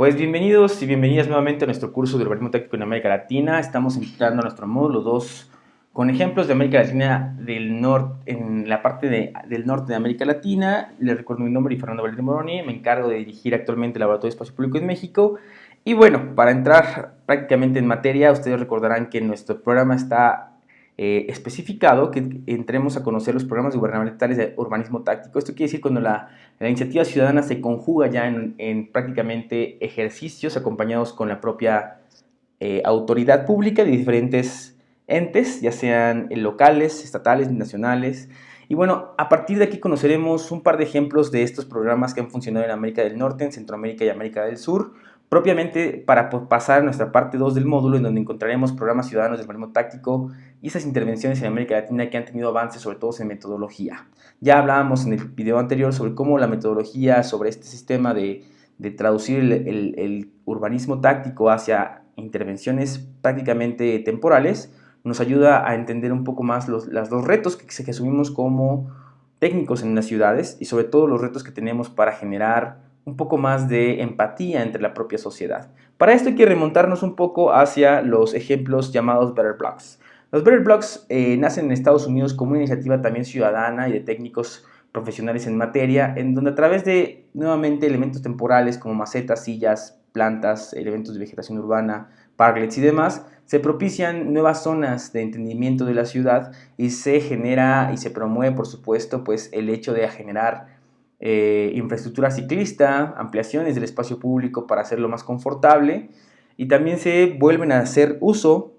Pues bienvenidos y bienvenidas nuevamente a nuestro curso de urbanismo táctico en América Latina. Estamos entrando a nuestro módulo 2 con ejemplos de América Latina del norte, en la parte del norte de América Latina. Les recuerdo mi nombre, Fernando Valdez Moroni, me encargo de dirigir actualmente el Laboratorio de Espacio Público en México. Y bueno, para entrar prácticamente en materia, ustedes recordarán que nuestro programa está especificado que entremos a conocer los programas gubernamentales de urbanismo táctico. Esto quiere decir cuando la iniciativa ciudadana se conjuga ya en prácticamente ejercicios acompañados con la propia autoridad pública de diferentes entes, ya sean locales, estatales, nacionales. Y bueno, a partir de aquí conoceremos un par de ejemplos de estos programas que han funcionado en América del Norte, en Centroamérica y América del Sur, propiamente para pasar a nuestra parte 2 del módulo, en donde encontraremos programas ciudadanos de urbanismo táctico y esas intervenciones en América Latina que han tenido avances, sobre todo en metodología. Ya hablábamos en el video anterior sobre cómo la metodología sobre este sistema de traducir el urbanismo táctico hacia intervenciones prácticamente temporales nos ayuda a entender un poco más los retos que asumimos como técnicos en las ciudades y sobre todo los retos que tenemos para generar un poco más de empatía entre la propia sociedad. Para esto hay que remontarnos un poco hacia los ejemplos llamados Better Blocks. Los Better Blocks nacen en Estados Unidos como una iniciativa también ciudadana y de técnicos profesionales en materia, en donde a través de, nuevamente, elementos temporales como macetas, sillas, plantas, elementos de vegetación urbana, parklets y demás, se propician nuevas zonas de entendimiento de la ciudad y se genera y se promueve, por supuesto, pues el hecho de generar infraestructura ciclista, ampliaciones del espacio público para hacerlo más confortable, y también se vuelven a hacer uso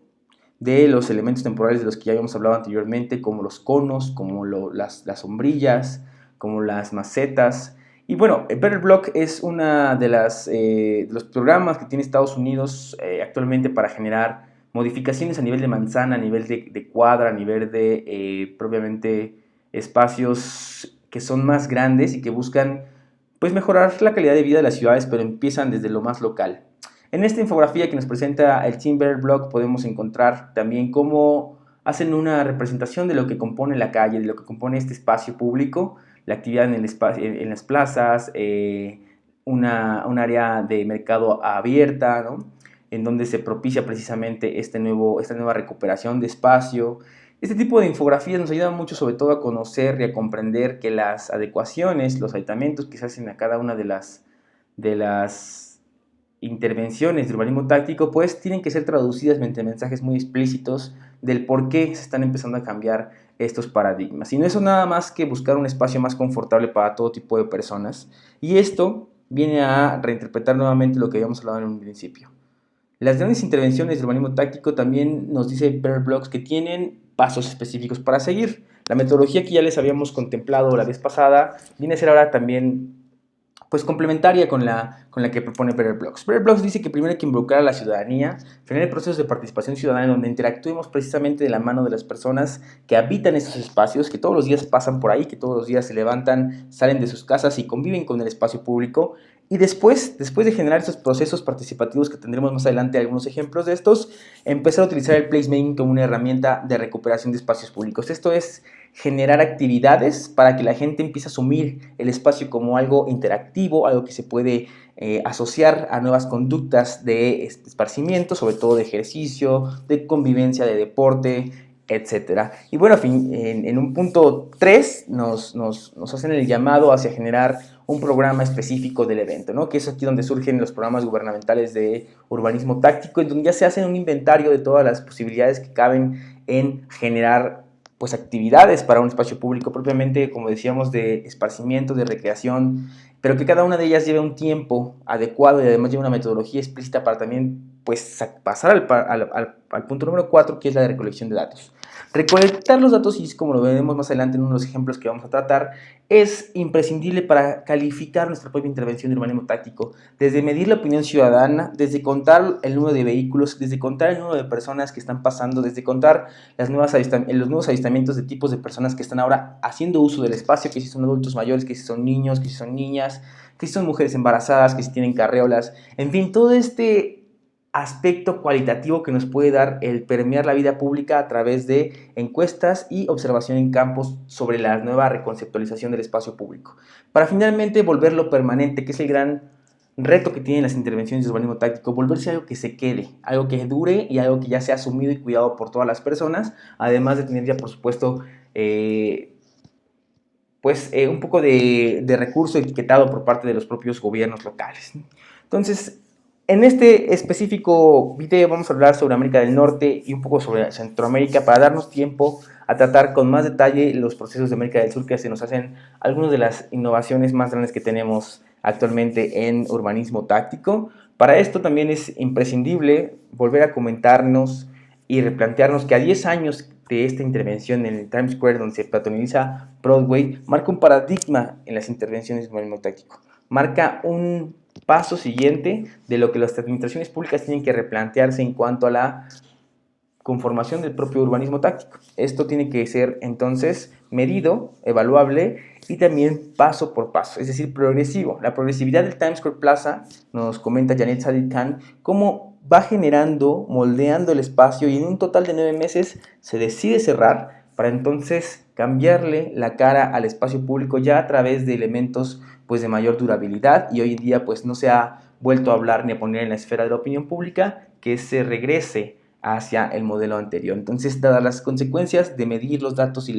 de los elementos temporales de los que ya habíamos hablado anteriormente, como los conos, como las sombrillas, como las macetas. Y bueno, Better Block es una de los programas que tiene Estados Unidos actualmente para generar modificaciones a nivel de manzana, a nivel de cuadra, a nivel de propiamente espacios que son más grandes y que buscan pues mejorar la calidad de vida de las ciudades, pero empiezan desde lo más local. En esta infografía que nos presenta el Team Better Block podemos encontrar también cómo hacen una representación de lo que compone la calle, de lo que compone este espacio público, la actividad en las plazas, un área de mercado abierta, ¿no? En donde se propicia precisamente esta nueva recuperación de espacio. Este tipo de infografías nos ayudan mucho, sobre todo a conocer y a comprender que las adecuaciones, los aditamentos que se hacen a cada una de las intervenciones de urbanismo táctico, pues tienen que ser traducidas mediante mensajes muy explícitos del por qué se están empezando a cambiar estos paradigmas. Y no es nada más que buscar un espacio más confortable para todo tipo de personas. Y esto viene a reinterpretar nuevamente lo que habíamos hablado en un principio. Las grandes intervenciones de urbanismo táctico también nos dice Better Blocks que tienen pasos específicos para seguir. La metodología que ya les habíamos contemplado la vez pasada viene a ser ahora también pues complementaria con la que propone Better Blocks. Better Blocks dice que primero hay que involucrar a la ciudadanía, generar procesos de participación ciudadana en donde interactuemos precisamente de la mano de las personas que habitan estos espacios, que todos los días pasan por ahí, que todos los días se levantan, salen de sus casas y conviven con el espacio público. Y después de generar esos procesos participativos que tendremos más adelante algunos ejemplos de estos, empezar a utilizar el placemaking como una herramienta de recuperación de espacios públicos. Esto es generar actividades para que la gente empiece a asumir el espacio como algo interactivo, algo que se puede asociar a nuevas conductas de esparcimiento, sobre todo de ejercicio, de convivencia, de deporte, etcétera. Y bueno, en un punto 3 nos hacen el llamado hacia generar un programa específico del evento, ¿no? Que es aquí donde surgen los programas gubernamentales de urbanismo táctico, en donde ya se hace un inventario de todas las posibilidades que caben en generar pues actividades para un espacio público propiamente, como decíamos, de esparcimiento, de recreación, pero que cada una de ellas lleve un tiempo adecuado y además lleve una metodología explícita para también pues pasar al punto número 4, que es la de recolección de datos. Recolectar los datos, y como lo veremos más adelante en uno de los ejemplos que vamos a tratar, es imprescindible para calificar nuestra propia intervención de urbanismo táctico, desde medir la opinión ciudadana, desde contar el número de vehículos, desde contar el número de personas que están pasando, desde contar los nuevos avistamientos de tipos de personas que están ahora haciendo uso del espacio, que si son adultos mayores, que si son niños, que si son niñas, que si son mujeres embarazadas, que si tienen carreolas, en fin, todo este aspecto cualitativo que nos puede dar el permear la vida pública a través de encuestas y observación en campos sobre la nueva reconceptualización del espacio público, para finalmente volverlo permanente, que es el gran reto que tienen las intervenciones de urbanismo táctico, volverse algo que se quede, algo que dure y algo que ya sea asumido y cuidado por todas las personas, además de tener ya, por supuesto, un poco de recurso etiquetado por parte de los propios gobiernos locales. Entonces, en este específico video vamos a hablar sobre América del Norte y un poco sobre Centroamérica para darnos tiempo a tratar con más detalle los procesos de América del Sur, que se nos hacen algunas de las innovaciones más grandes que tenemos actualmente en urbanismo táctico. Para esto también es imprescindible volver a comentarnos y replantearnos que a 10 años de esta intervención en el Times Square, donde se peatonaliza Broadway, marca un paradigma en las intervenciones de urbanismo táctico. Marca un paso siguiente de lo que las administraciones públicas tienen que replantearse en cuanto a la conformación del propio urbanismo táctico. Esto tiene que ser entonces medido, evaluable y también paso por paso, es decir, progresivo. La progresividad del Times Square Plaza, nos comenta Janet Sadik Khan, cómo va generando, moldeando el espacio y en un total de 9 meses se decide cerrar para entonces cambiarle la cara al espacio público ya a través de elementos pues de mayor durabilidad, y hoy en día pues no se ha vuelto a hablar ni a poner en la esfera de la opinión pública que se regrese hacia el modelo anterior. Entonces, dadas las consecuencias de medir los datos y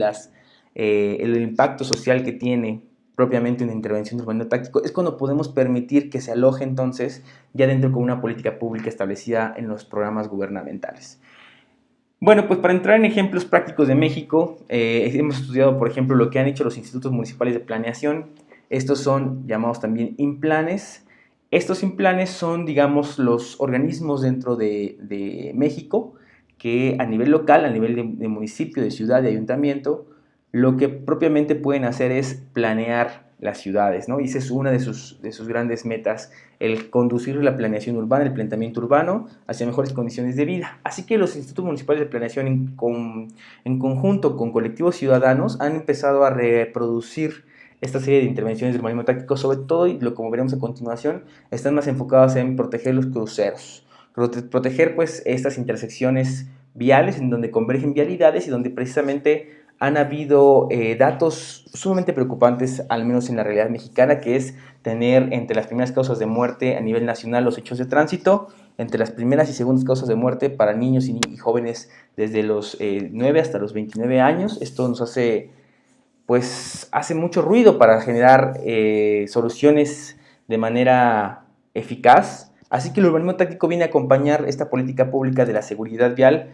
el impacto social que tiene propiamente una intervención de urbanismo táctico, es cuando podemos permitir que se aloje entonces ya dentro con una política pública establecida en los programas gubernamentales. Bueno, pues para entrar en ejemplos prácticos de México, hemos estudiado, por ejemplo, lo que han hecho los institutos municipales de planeación. Estos son llamados también implanes. Estos implanes son, digamos, los organismos dentro de México que a nivel local, a nivel de municipio, de ciudad, de ayuntamiento, lo que propiamente pueden hacer es planear las ciudades, ¿no? Y esa es una de sus grandes metas, el conducir la planeación urbana, el planteamiento urbano hacia mejores condiciones de vida. Así que los institutos municipales de planeación en conjunto con colectivos ciudadanos han empezado a reproducir esta serie de intervenciones de urbanismo táctico, sobre todo, y como veremos a continuación, están más enfocadas en proteger los cruceros, proteger pues estas intersecciones viales en donde convergen vialidades y donde precisamente han habido datos sumamente preocupantes, al menos en la realidad mexicana, que es tener entre las primeras causas de muerte a nivel nacional los hechos de tránsito, entre las primeras y segundas causas de muerte para niños y jóvenes desde los 9 hasta los 29 años. Esto nos hace, pues, hace mucho ruido para generar soluciones de manera eficaz. Así que el urbanismo táctico viene a acompañar esta política pública de la seguridad vial,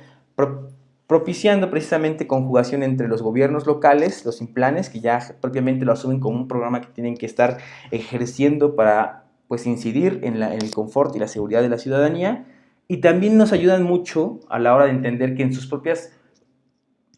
propiciando precisamente conjugación entre los gobiernos locales, los implanes, que ya propiamente lo asumen como un programa que tienen que estar ejerciendo para pues incidir en el confort y la seguridad de la ciudadanía, y también nos ayudan mucho a la hora de entender que en sus propias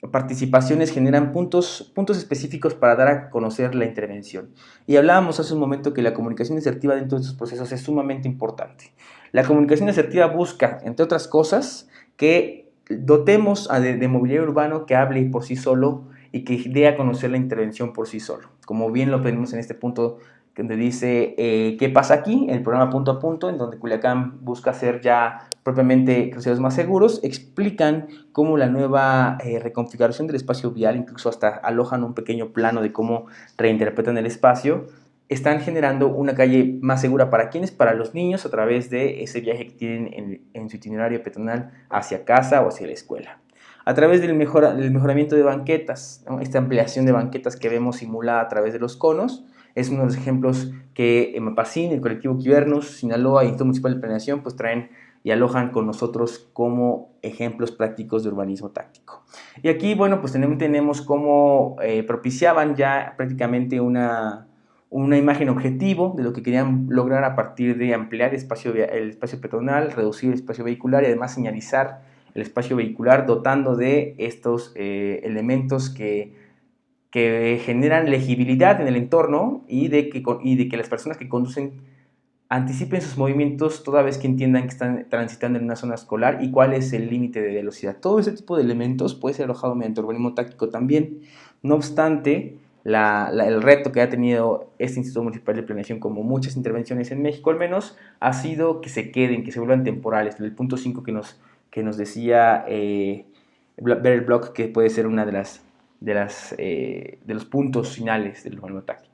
participaciones generan puntos específicos para dar a conocer la intervención. Y hablábamos hace un momento que la comunicación asertiva dentro de estos procesos es sumamente importante. La comunicación asertiva busca, entre otras cosas, que dotemos de mobiliario urbano que hable por sí solo y que dé a conocer la intervención por sí solo. Como bien lo tenemos en este punto donde dice ¿qué pasa aquí? El programa Punto a Punto, en donde Culiacán busca hacer ya propiamente cruceros más seguros, explican cómo la nueva reconfiguración del espacio vial, incluso hasta alojan un pequeño plano de cómo reinterpretan el espacio, están generando una calle más segura para quienes, para los niños, a través de ese viaje que tienen en su itinerario peatonal hacia casa o hacia la escuela. A través del mejoramiento de banquetas, ¿no? Esta ampliación de banquetas que vemos simulada a través de los conos, es uno de los ejemplos que Mapacín, el colectivo Quibernus, Sinaloa y el Instituto Municipal de Planeación pues traen y alojan con nosotros como ejemplos prácticos de urbanismo táctico. Y aquí, bueno, pues tenemos cómo propiciaban ya prácticamente una imagen objetivo de lo que querían lograr a partir de ampliar el espacio peatonal, reducir el espacio vehicular y además señalizar el espacio vehicular dotando de estos elementos que generan legibilidad en el entorno y de que las personas que conducen anticipen sus movimientos toda vez que entiendan que están transitando en una zona escolar y cuál es el límite de velocidad. Todo ese tipo de elementos puede ser alojado mediante urbanismo táctico también. No obstante, el reto que ha tenido este Instituto Municipal de Planeación, como muchas intervenciones en México al menos, ha sido que se queden, que se vuelvan temporales. El punto 5 que nos decía Beryl Bloch, que puede ser una de los puntos finales del urbanismo táctico.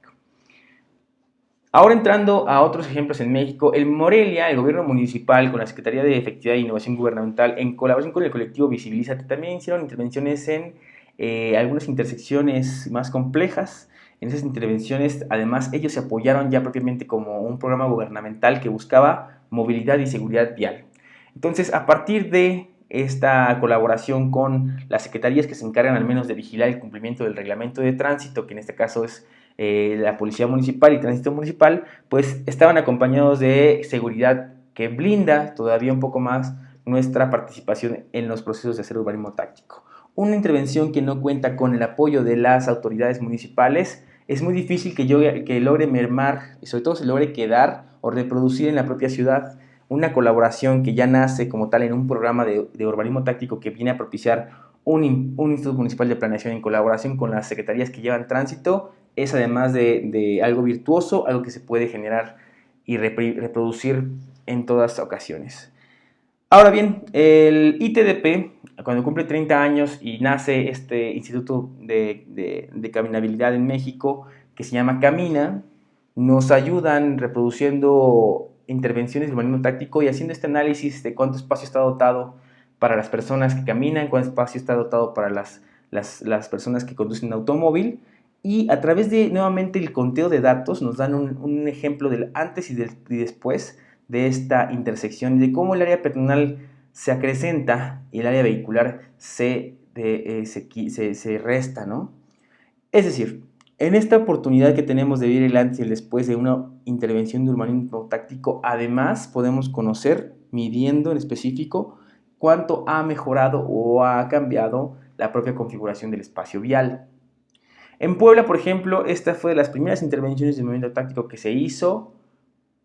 Ahora entrando a otros ejemplos en México, en Morelia, el gobierno municipal con la Secretaría de Efectividad e Innovación Gubernamental, en colaboración con el colectivo Visibilízate, también hicieron intervenciones en algunas intersecciones más complejas. En esas intervenciones, además, ellos se apoyaron ya propiamente como un programa gubernamental que buscaba movilidad y seguridad vial. Entonces, a partir de esta colaboración con las secretarías que se encargan al menos de vigilar el cumplimiento del reglamento de tránsito, que en este caso es la Policía Municipal y Tránsito Municipal, pues estaban acompañados de seguridad que blinda todavía un poco más nuestra participación en los procesos de hacer urbanismo táctico. Una intervención que no cuenta con el apoyo de las autoridades municipales es muy difícil que logre mermar y sobre todo se logre quedar o reproducir en la propia ciudad. Una colaboración que ya nace como tal en un programa de urbanismo táctico que viene a propiciar un Instituto Municipal de Planeación en colaboración con las secretarías que llevan tránsito, es además de algo virtuoso, algo que se puede generar y reproducir en todas ocasiones. Ahora bien, el ITDP, cuando cumple 30 años y nace este Instituto de Caminabilidad en México, que se llama Camina, nos ayudan reproduciendo intervenciones de urbanismo táctico y haciendo este análisis de cuánto espacio está dotado para las personas que caminan, cuánto espacio está dotado para las personas que conducen un automóvil, y a través de nuevamente el conteo de datos nos dan un ejemplo del antes y después de esta intersección, de cómo el área peatonal se acrecenta y el área vehicular se resta, ¿no? Es decir, en esta oportunidad que tenemos de ver el antes y el después de una intervención de urbanismo táctico, además podemos conocer, midiendo en específico, cuánto ha mejorado o ha cambiado la propia configuración del espacio vial. En Puebla, por ejemplo, esta fue de las primeras intervenciones de movimiento táctico que se hizo,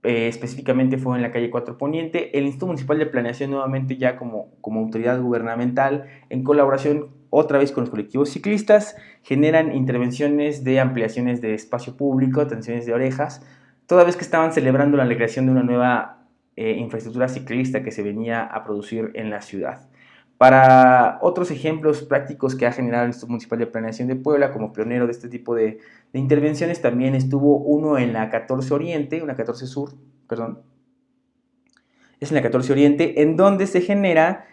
específicamente fue en la calle 4 Poniente. El Instituto Municipal de Planeación, nuevamente ya como autoridad gubernamental, en colaboración otra vez con los colectivos ciclistas, generan intervenciones de ampliaciones de espacio público, atenciones de orejas, toda vez que estaban celebrando la creación de una nueva infraestructura ciclista que se venía a producir en la ciudad. Para otros ejemplos prácticos que ha generado el Instituto Municipal de Planeación de Puebla, como pionero de este tipo de intervenciones, también estuvo uno en la 14 Oriente, una 14 Sur, perdón, es en la 14 Oriente, en donde se genera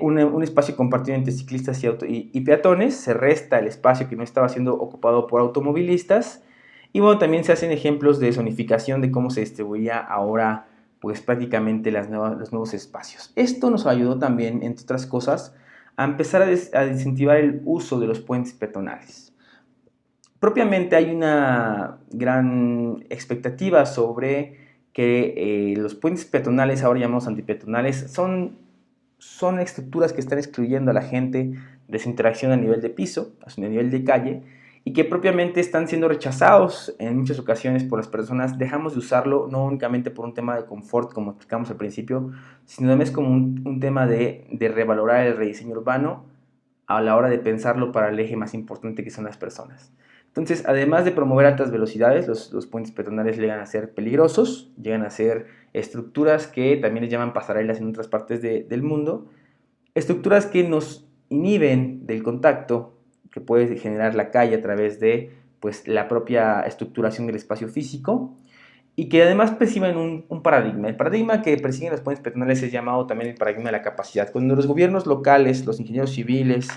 un espacio compartido entre ciclistas y peatones, se resta el espacio que no estaba siendo ocupado por automovilistas, y bueno, también se hacen ejemplos de zonificación de cómo se distribuía ahora pues prácticamente los nuevos espacios. Esto nos ayudó también, entre otras cosas, a empezar a incentivar el uso de los puentes peatonales. Propiamente hay una gran expectativa sobre que los puentes peatonales, ahora llamados antipeatonales, son estructuras que están excluyendo a la gente de su interacción a nivel de piso, a nivel de calle, y que propiamente están siendo rechazados en muchas ocasiones por las personas. Dejamos de usarlo no únicamente por un tema de confort, como explicamos al principio, sino también como un tema de revalorar el rediseño urbano a la hora de pensarlo para el eje más importante, que son las personas. Entonces, además de promover altas velocidades, los puentes peatonales llegan a ser peligrosos, llegan a ser estructuras que también les llaman pasarelas en otras partes del mundo, estructuras que nos inhiben del contacto que puede generar la calle a través de pues, la propia estructuración del espacio físico, y que además perciben un paradigma. El paradigma que persiguen los puentes peatonales es llamado también el paradigma de la capacidad. Cuando los gobiernos locales, los ingenieros civiles,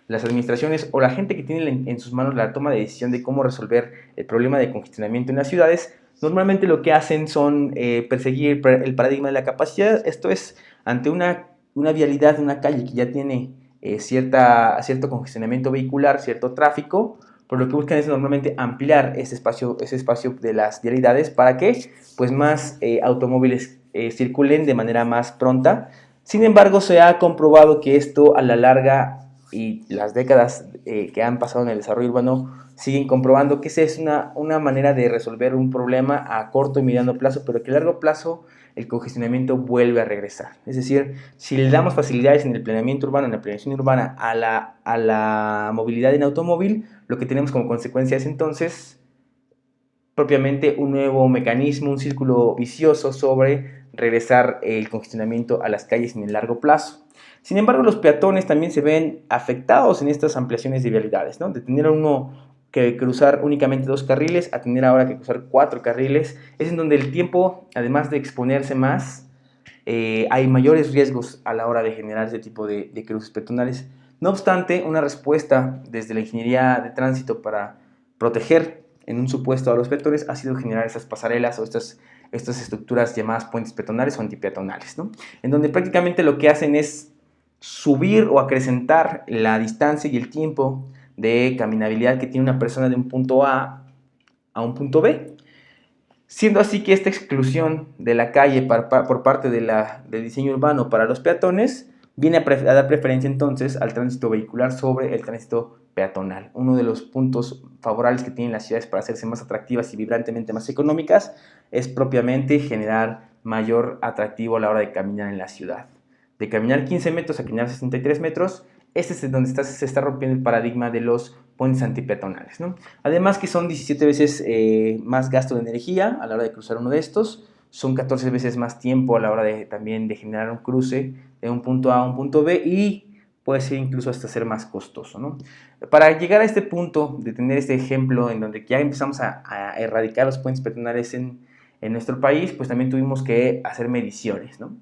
las administraciones o la gente que tiene en sus manos la toma de decisión de cómo resolver el problema de congestionamiento en las ciudades, normalmente lo que hacen son perseguir el paradigma de la capacidad. Esto es, ante una vialidad, una calle que ya tiene cierto congestionamiento vehicular, cierto tráfico, por lo que buscan es normalmente ampliar ese espacio de las vialidades para que pues, más automóviles circulen de manera más pronta. Sin embargo, se ha comprobado que esto a la larga y las décadas que han pasado en el desarrollo urbano siguen comprobando que esa es una manera de resolver un problema a corto y mediano plazo, pero que a largo plazo el congestionamiento vuelve a regresar. Es decir, si le damos facilidades en el planeamiento urbano, en la planeación urbana a la movilidad en automóvil, lo que tenemos como consecuencia es entonces propiamente un nuevo mecanismo, un círculo vicioso sobre regresar el congestionamiento a las calles en el largo plazo. Sin embargo, los peatones también se ven afectados en estas ampliaciones de vialidades, ¿no? De tener que cruzar únicamente 2 carriles a tener ahora que cruzar 4 carriles. Es en donde el tiempo, además de exponerse más, hay mayores riesgos a la hora de generar ese tipo de cruces peatonales. No obstante, una respuesta desde la ingeniería de tránsito para proteger en un supuesto a los peatones ha sido generar estas pasarelas o estas estructuras llamadas puentes peatonales o antipeatonales, ¿no? En donde prácticamente lo que hacen es subir o acrecentar la distancia y el tiempo de caminabilidad que tiene una persona de un punto A un punto B, siendo así que esta exclusión de la calle por parte del diseño urbano para los peatones viene a dar preferencia entonces al tránsito vehicular sobre el tránsito peatonal. Uno de los puntos favorables que tienen las ciudades para hacerse más atractivas y vibrantemente más económicas es propiamente generar mayor atractivo a la hora de caminar en la ciudad. De caminar 15 metros a caminar 63 metros, este es donde se está rompiendo el paradigma de los puentes antipeatonales, ¿no? Además que son 17 veces más gasto de energía a la hora de cruzar uno de estos, son 14 veces más tiempo a la hora de también de generar un cruce de un punto A a un punto B y puede ser incluso hasta ser más costoso, ¿no? Para llegar a este punto de tener este ejemplo en donde ya empezamos a erradicar los puentes peatonales en nuestro país, pues también tuvimos que hacer mediciones, ¿no?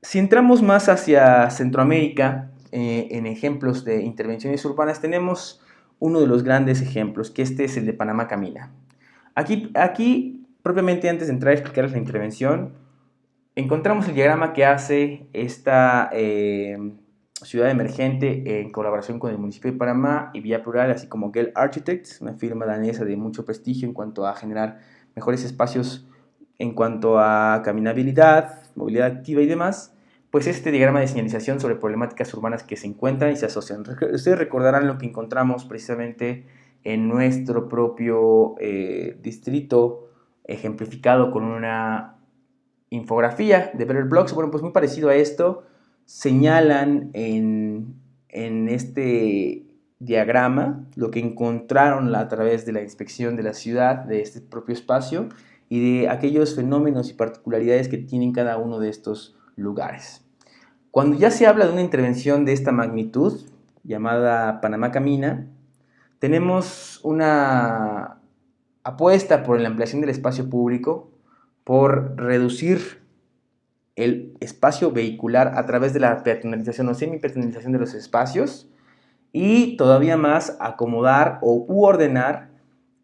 Si entramos más hacia Centroamérica, en ejemplos de intervenciones urbanas, tenemos uno de los grandes ejemplos, que este es el de Panamá Camina. Aquí propiamente antes de entrar a explicarles la intervención, encontramos el diagrama que hace esta ciudad emergente en colaboración con el municipio de Panamá y Vía Plural, así como Gale Architects, una firma danesa de mucho prestigio en cuanto a generar mejores espacios en cuanto a caminabilidad, movilidad activa y demás. Pues este diagrama de señalización sobre problemáticas urbanas que se encuentran y se asocian. Ustedes recordarán lo que encontramos precisamente en nuestro propio distrito, ejemplificado con una infografía de Better Blocks. Bueno, pues muy parecido a esto, señalan en este diagrama lo que encontraron a través de la inspección de la ciudad, de este propio espacio, y de aquellos fenómenos y particularidades que tienen cada uno de estos lugares. Cuando ya se habla de una intervención de esta magnitud, llamada Panamá Camina, tenemos una apuesta por la ampliación del espacio público, por reducir el espacio vehicular a través de la peatonalización o semi-peatonalización de los espacios y todavía más acomodar u ordenar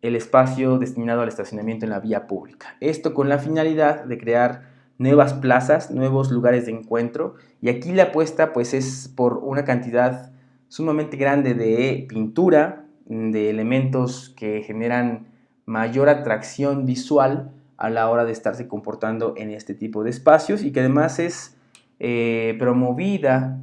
el espacio destinado al estacionamiento en la vía pública. Esto con la finalidad de crear nuevas plazas, nuevos lugares de encuentro, y aquí la apuesta pues es por una cantidad sumamente grande de pintura, de elementos que generan mayor atracción visual a la hora de estarse comportando en este tipo de espacios y que además es promovida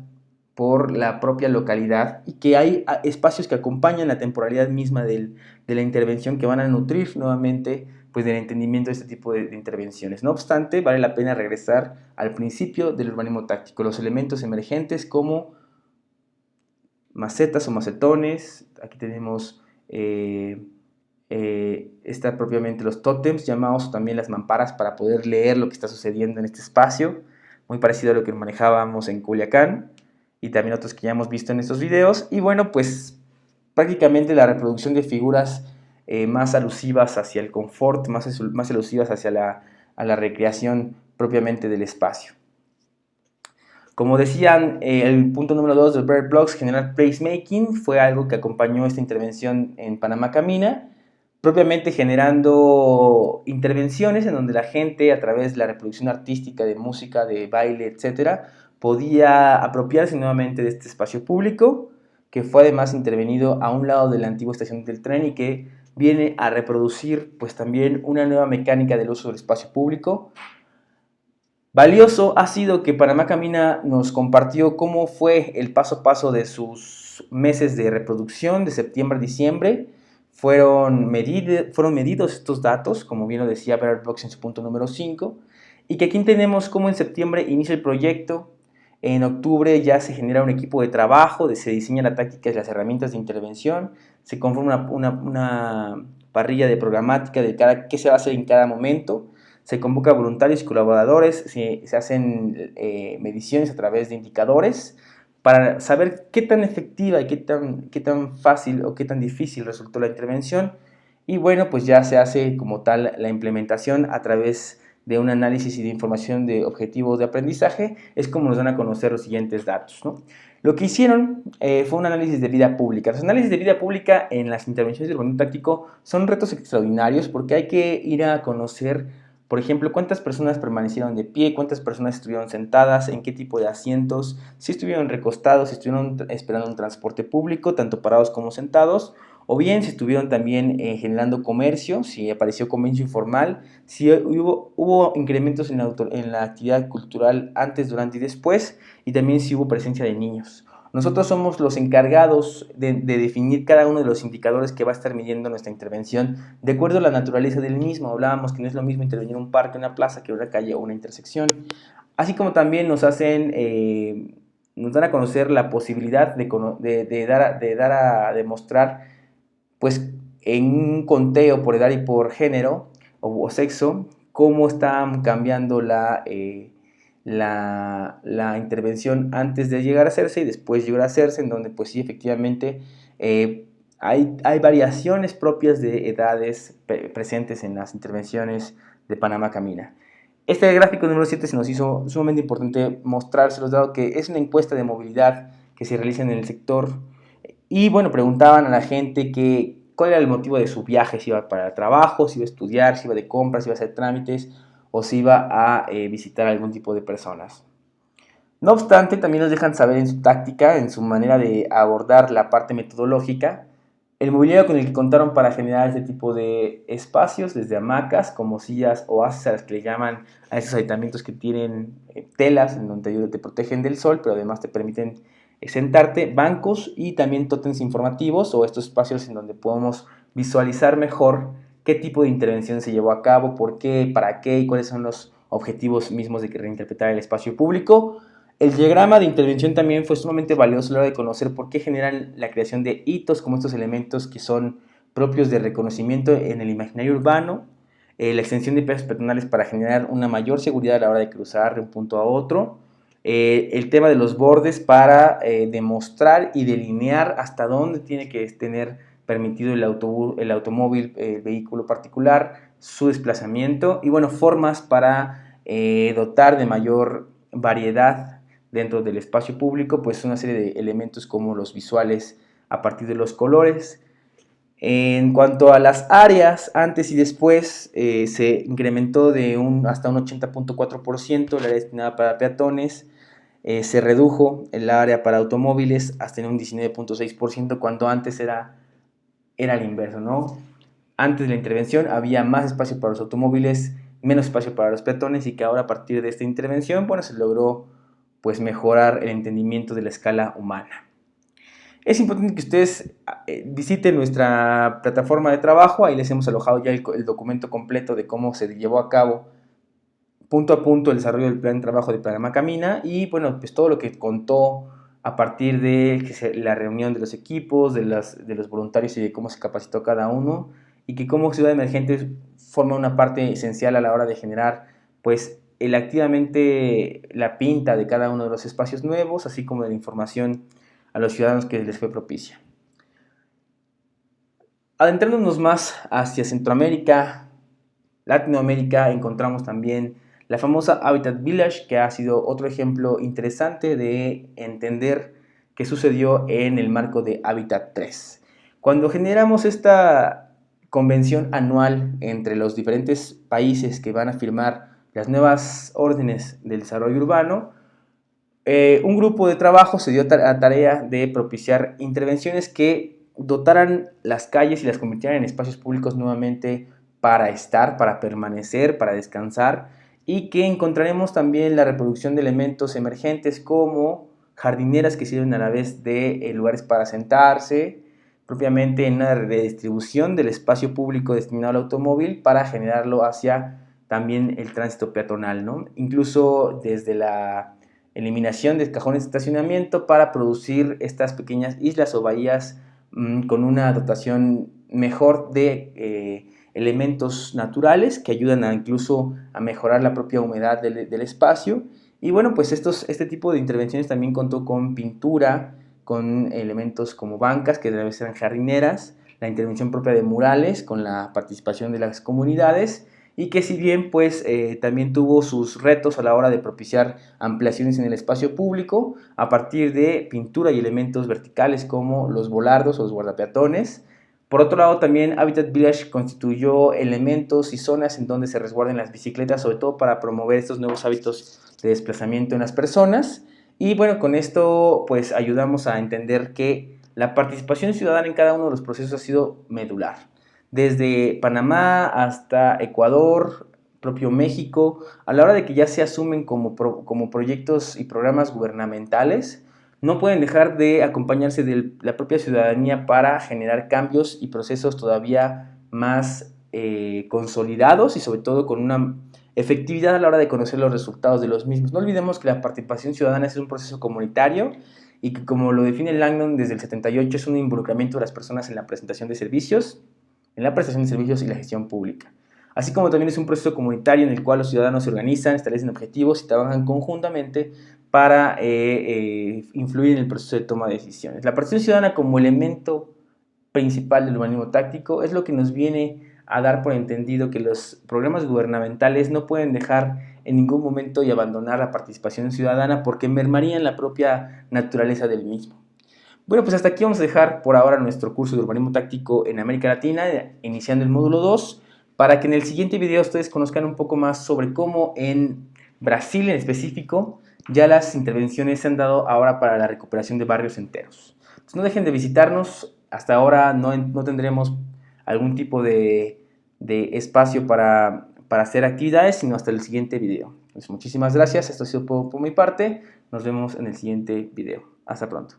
por la propia localidad y que hay espacios que acompañan la temporalidad misma de la intervención que van a nutrir nuevamente pues del entendimiento de este tipo de intervenciones. No obstante, vale la pena regresar al principio del urbanismo táctico, los elementos emergentes como macetas o macetones, aquí tenemos está propiamente los tótems, llamados también las mamparas, para poder leer lo que está sucediendo en este espacio, muy parecido a lo que manejábamos en Culiacán y también otros que ya hemos visto en estos videos. Y bueno, pues prácticamente la reproducción de figuras más alusivas hacia el confort, más alusivas hacia la recreación propiamente del espacio. Como decían, el punto número 2 del Better Blocks, generar placemaking, fue algo que acompañó esta intervención en Panamá Camina, propiamente generando intervenciones en donde la gente, a través de la reproducción artística, de música, de baile, etcétera, podía apropiarse nuevamente de este espacio público, que fue además intervenido a un lado de la antigua estación del tren y que viene a reproducir pues también una nueva mecánica del uso del espacio público. Valioso ha sido que Panamá Camina nos compartió cómo fue el paso a paso de sus meses de reproducción, de septiembre a diciembre. Fueron medidos estos datos, como bien lo decía Better Blocks en su punto número 5, y que aquí tenemos cómo en septiembre inicia el proyecto, en octubre ya se genera un equipo de trabajo, se diseña la táctica y las herramientas de intervención, se conforma una parrilla de programática de qué se va a hacer en cada momento, se convoca voluntarios y colaboradores, se hacen mediciones a través de indicadores para saber qué tan efectiva y qué tan fácil o qué tan difícil resultó la intervención. Y bueno, pues ya se hace como tal la implementación a través de un análisis y de información de objetivos de aprendizaje. Es como nos dan a conocer los siguientes datos, ¿no? Lo que hicieron fue un análisis de vida pública. Los análisis de vida pública en las intervenciones de urbanismo táctico son retos extraordinarios porque hay que ir a conocer, por ejemplo, cuántas personas permanecieron de pie, cuántas personas estuvieron sentadas, en qué tipo de asientos, si estuvieron recostados, si estuvieron esperando un transporte público, tanto parados como sentados, o bien si estuvieron también generando comercio, si apareció comercio informal, si hubo incrementos en la actividad cultural antes, durante y después, y también si hubo presencia de niños. Nosotros somos los encargados de definir cada uno de los indicadores que va a estar midiendo nuestra intervención de acuerdo a la naturaleza del mismo. Hablábamos que no es lo mismo intervenir en un parque, una plaza, que una calle o una intersección. Así como también nos dan a conocer la posibilidad de dar a demostrar, pues, en un conteo por edad y por género o sexo, cómo está cambiando la intervención antes de llegar a hacerse y después llegar a hacerse, en donde pues sí, efectivamente, hay variaciones propias de edades presentes en las intervenciones de Panamá Camina. Este gráfico número 7 se nos hizo sumamente importante mostrárselos, dado que es una encuesta de movilidad que se realiza en el sector. Y bueno, preguntaban a la gente cuál era el motivo de su viaje, si iba para el trabajo, si iba a estudiar, si iba de compras, si iba a hacer trámites o si iba a visitar a algún tipo de personas. No obstante, también nos dejan saber en su táctica, en su manera de abordar la parte metodológica, el mobiliario con el que contaron para generar este tipo de espacios, desde hamacas, como sillas o asas, a las que le llaman a esos aditamentos que tienen telas, en donde te protegen del sol, pero además te permiten sentarte, bancos y también tótems informativos o estos espacios en donde podemos visualizar mejor qué tipo de intervención se llevó a cabo, por qué, para qué y cuáles son los objetivos mismos de reinterpretar el espacio público. El diagrama de intervención también fue sumamente valioso a la hora de conocer por qué generan la creación de hitos como estos elementos que son propios de reconocimiento en el imaginario urbano, la extensión de piezas peatonales para generar una mayor seguridad a la hora de cruzar de un punto a otro, el tema de los bordes para demostrar y delinear hasta dónde tiene que tener permitido el automóvil, el vehículo particular, su desplazamiento y bueno, formas para dotar de mayor variedad dentro del espacio público, pues una serie de elementos como los visuales a partir de los colores. En cuanto a las áreas, antes y después se incrementó hasta un 80.4% el área destinada para peatones, se redujo el área para automóviles hasta en un 19.6% cuando antes era al inverso, ¿no? Antes de la intervención había más espacio para los automóviles, menos espacio para los peatones y que ahora a partir de esta intervención, bueno, se logró pues mejorar el entendimiento de la escala humana. Es importante que ustedes visiten nuestra plataforma de trabajo, ahí les hemos alojado ya el documento completo de cómo se llevó a cabo punto a punto el desarrollo del plan de trabajo de Panamá Camina y bueno, pues todo lo que contó a partir de la reunión de los equipos, de los voluntarios y de cómo se capacitó cada uno y que como Ciudad Emergente forma una parte esencial a la hora de generar pues activamente la pinta de cada uno de los espacios nuevos, así como de la información a los ciudadanos que les fue propicia. Adentrándonos más hacia Centroamérica, Latinoamérica, encontramos también la famosa Habitat Village, que ha sido otro ejemplo interesante de entender qué sucedió en el marco de Habitat 3. Cuando generamos esta convención anual entre los diferentes países que van a firmar las nuevas órdenes del desarrollo urbano, un grupo de trabajo se dio a tarea de propiciar intervenciones que dotaran las calles y las convirtieran en espacios públicos nuevamente para estar, para permanecer, para descansar y que encontraremos también la reproducción de elementos emergentes como jardineras que sirven a la vez de lugares para sentarse, propiamente en una redistribución del espacio público destinado al automóvil para generarlo hacia también el tránsito peatonal, ¿no? Incluso desde la eliminación de cajones de estacionamiento para producir estas pequeñas islas o bahías con una dotación mejor de elementos naturales que ayudan incluso a mejorar la propia humedad del espacio. Y bueno, pues este tipo de intervenciones también contó con pintura, con elementos como bancas que deben ser jardineras, la intervención propia de murales con la participación de las comunidades, y que si bien pues también tuvo sus retos a la hora de propiciar ampliaciones en el espacio público a partir de pintura y elementos verticales como los volardos o los guardapeatones. Por otro lado, también Habitat Village constituyó elementos y zonas en donde se resguarden las bicicletas, sobre todo para promover estos nuevos hábitos de desplazamiento en las personas. Y bueno, con esto pues ayudamos a entender que la participación ciudadana en cada uno de los procesos ha sido medular. Desde Panamá hasta Ecuador, propio México, a la hora de que ya se asumen como proyectos y programas gubernamentales, no pueden dejar de acompañarse de la propia ciudadanía para generar cambios y procesos todavía más consolidados y sobre todo con una efectividad a la hora de conocer los resultados de los mismos. No olvidemos que la participación ciudadana es un proceso comunitario y que, como lo define Langdon desde el 78, es un involucramiento de las personas en la prestación de servicios y la gestión pública. Así como también es un proceso comunitario en el cual los ciudadanos se organizan, establecen objetivos y trabajan conjuntamente para influir en el proceso de toma de decisiones. La participación ciudadana como elemento principal del urbanismo táctico es lo que nos viene a dar por entendido que los programas gubernamentales no pueden dejar en ningún momento y abandonar la participación ciudadana porque mermarían la propia naturaleza del mismo. Bueno, pues hasta aquí vamos a dejar por ahora nuestro curso de urbanismo táctico en América Latina, iniciando el módulo 2, para que en el siguiente video ustedes conozcan un poco más sobre cómo en Brasil en específico ya las intervenciones se han dado ahora para la recuperación de barrios enteros. Entonces no dejen de visitarnos, hasta ahora no tendremos algún tipo de espacio para hacer actividades, sino hasta el siguiente video. Entonces, muchísimas gracias, esto ha sido por mi parte, nos vemos en el siguiente video. Hasta pronto.